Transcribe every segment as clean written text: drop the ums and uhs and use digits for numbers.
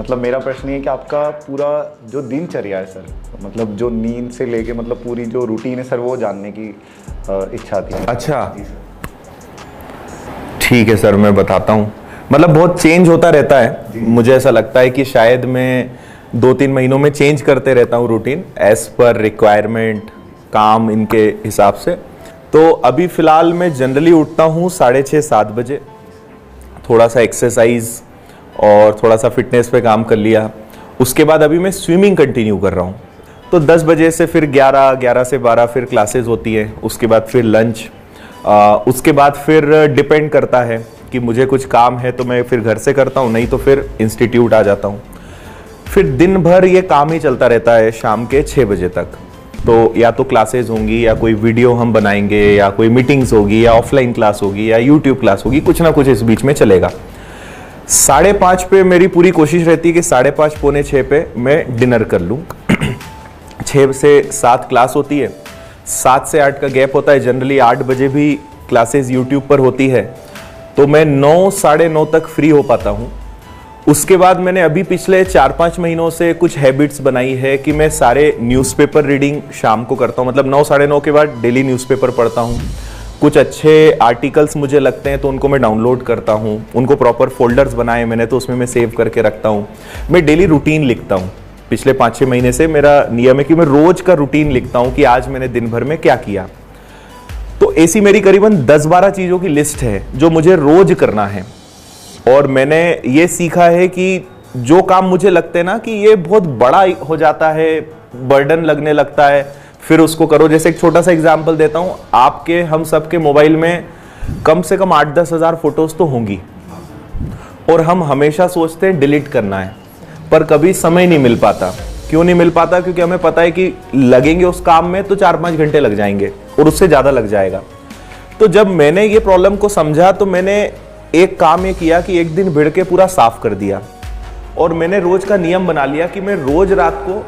मतलब मेरा प्रश्न ये है कि आपका पूरा जो दिनचर्या है सर, मतलब जो नींद से लेके मतलब पूरी जो रूटीन है सर, वो जानने की इच्छा थी। अच्छा, ठीक है सर, मैं बताता हूँ। मतलब बहुत चेंज होता रहता है। मुझे ऐसा लगता है कि शायद मैं 2-3 महीनों में चेंज करते रहता हूँ रूटीन, एज पर रिक्वायरमेंट, काम, इनके हिसाब से। तो अभी फ़िलहाल मैं जनरली उठता हूँ 6:30-7 बजे, थोड़ा सा एक्सरसाइज और थोड़ा सा फिटनेस पे काम कर लिया। उसके बाद अभी मैं स्विमिंग कंटिन्यू कर रहा हूँ। तो 10 बजे से फिर 11 से 12 फिर क्लासेस होती है। उसके बाद फिर लंच, उसके बाद फिर डिपेंड करता है कि मुझे कुछ काम है तो मैं फिर घर से करता हूँ, नहीं तो फिर इंस्टीट्यूट आ जाता हूँ। फिर दिन भर ये काम ही चलता रहता है शाम के 6 बजे तक। तो या तो क्लासेस होंगी, या कोई वीडियो हम बनाएंगे, या कोई मीटिंग्स होगी, या ऑफलाइन क्लास होगी, या यूट्यूब क्लास होगी, कुछ ना कुछ इस बीच में चलेगा। 5:30 पे मेरी पूरी कोशिश रहती है कि 5:30 पौने 6 पे मैं डिनर कर लूँ। 6 से 7 क्लास होती है, 7 से 8 का गैप होता है। जनरली 8 बजे भी क्लासेस यूट्यूब पर होती है, तो मैं 9 साढ़े 9 तक फ्री हो पाता हूँ। उसके बाद मैंने अभी पिछले 4-5 महीनों से कुछ हैबिट्स बनाई है कि मैं सारे न्यूज़पेपर रीडिंग शाम को करता हूँ। मतलब 9 साढ़े 9 के बाद डेली न्यूज़पेपर पढ़ता हूँ। कुछ अच्छे आर्टिकल्स मुझे लगते हैं तो उनको मैं डाउनलोड करता हूँ, उनको प्रॉपर फोल्डर्स बनाए मैंने तो उसमें मैं सेव करके रखता हूँ। मैं डेली रूटीन लिखता हूँ। पिछले 5-6 महीने से मेरा नियम है कि मैं रोज का रूटीन लिखता हूँ कि आज मैंने दिन भर में क्या किया। तो ऐसी मेरी करीबन 10-12 चीज़ों की लिस्ट है जो मुझे रोज करना है। और मैंने ये सीखा है कि जो काम मुझे लगते हैं ना कि ये बहुत बड़ा हो जाता है, बर्डन लगने लगता है, फिर उसको करो। जैसे एक छोटा सा एग्जांपल देता हूँ, आपके हम सबके मोबाइल में कम से कम 8-10 हज़ार फोटोज तो होंगी, और हम हमेशा सोचते हैं डिलीट करना है, पर कभी समय नहीं मिल पाता। क्यों नहीं मिल पाता? क्योंकि हमें पता है कि लगेंगे उस काम में तो 4-5 घंटे लग जाएंगे और उससे ज़्यादा लग जाएगा। तो जब मैंने ये प्रॉब्लम को समझा तो मैंने एक काम ये किया कि एक दिन भिड़ के पूरा साफ कर दिया, और मैंने रोज का नियम बना लिया कि मैं रोज रात को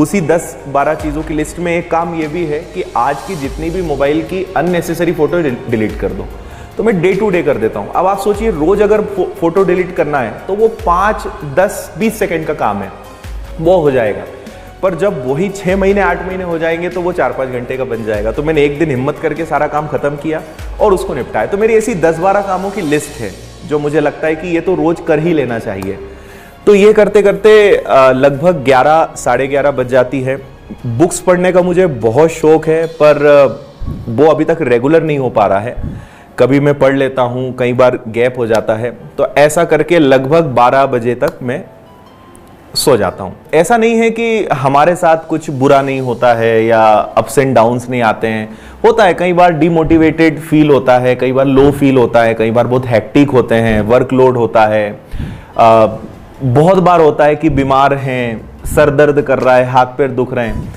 उसी 10-12 चीज़ों की लिस्ट में एक काम ये भी है कि आज की जितनी भी मोबाइल की अननेसेसरी फोटो डिलीट कर दो। तो मैं डे टू डे कर देता हूँ। अब आप सोचिए, रोज अगर फोटो डिलीट करना है तो वो 5, 10, 20 सेकेंड का काम है, वो हो जाएगा। पर जब वही 6 महीने 8 महीने हो जाएंगे तो वो 4-5 घंटे का बन जाएगा। तो मैंने एक दिन हिम्मत करके सारा काम खत्म किया और उसको निपटाया। तो मेरी ऐसी 10-12 कामों की लिस्ट है जो मुझे लगता है कि ये तो रोज कर ही लेना चाहिए। तो ये करते करते लगभग 11 साढ़े 11 बज जाती है। बुक्स पढ़ने का मुझे बहुत शौक है, पर वो अभी तक रेगुलर नहीं हो पा रहा है। कभी मैं पढ़ लेता हूँ, कई बार गैप हो जाता है। तो ऐसा करके लगभग 12 बजे तक मैं सो जाता हूँ। ऐसा नहीं है कि हमारे साथ कुछ बुरा नहीं होता है या अप्स एंड डाउन्स नहीं आते हैं। होता है, कई बार डिमोटिवेटेड फील होता है, कई बार लो फील होता है, कई बार बहुत हैक्टिक होते हैं, वर्कलोड होता है, बहुत बार होता है कि बीमार हैं, सर दर्द कर रहा है, हाथ पैर दुख रहे हैं।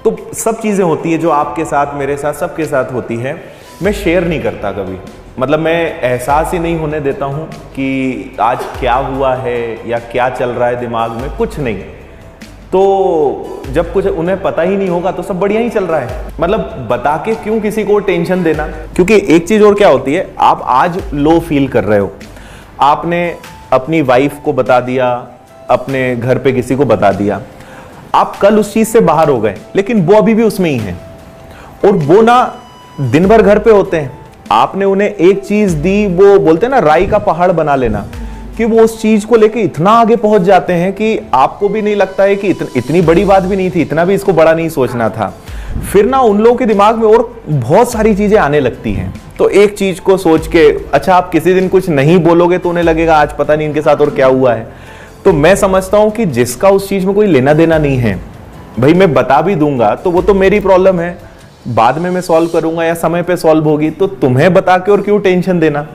तो सब चीज़ें होती है जो आपके साथ, मेरे साथ, सबके साथ होती है। मैं शेयर नहीं करता कभी, मतलब मैं एहसास ही नहीं होने देता हूँ कि आज क्या हुआ है या क्या चल रहा है दिमाग में, कुछ नहीं। तो जब कुछ उन्हें पता ही नहीं होगा तो सब बढ़िया ही चल रहा है। मतलब बता के क्यों किसी को टेंशन देना। क्योंकि एक चीज़ और क्या होती है, आप आज लो फील कर रहे हो, आपने अपनी वाइफ को बता दिया, अपने घर पे किसी को बता दिया, आप कल उस चीज से बाहर हो गए, लेकिन वो अभी भी उसमें ही है। और वो ना दिन भर घर पे होते हैं, आपने उन्हें एक चीज दी, वो बोलते हैं ना राई का पहाड़ बना लेना, कि वो उस चीज को लेके इतना आगे पहुंच जाते हैं कि आपको भी नहीं लगता है कि इतनी बड़ी बात भी नहीं थी, इतना भी इसको बड़ा नहीं सोचना था। फिर ना उन लोगों के दिमाग में और बहुत सारी चीजें आने लगती हैं। तो एक चीज को सोच के, अच्छा आप किसी दिन कुछ नहीं बोलोगे तो उन्हें लगेगा आज पता नहीं इनके साथ और क्या हुआ है। तो मैं समझता हूं कि जिसका उस चीज में कोई लेना देना नहीं है, भाई मैं बता भी दूंगा तो वो तो मेरी प्रॉब्लम है, बाद में मैं सॉल्व करूंगा या समय पे सॉल्व होगी, तो तुम्हें बता के और क्यों टेंशन देना।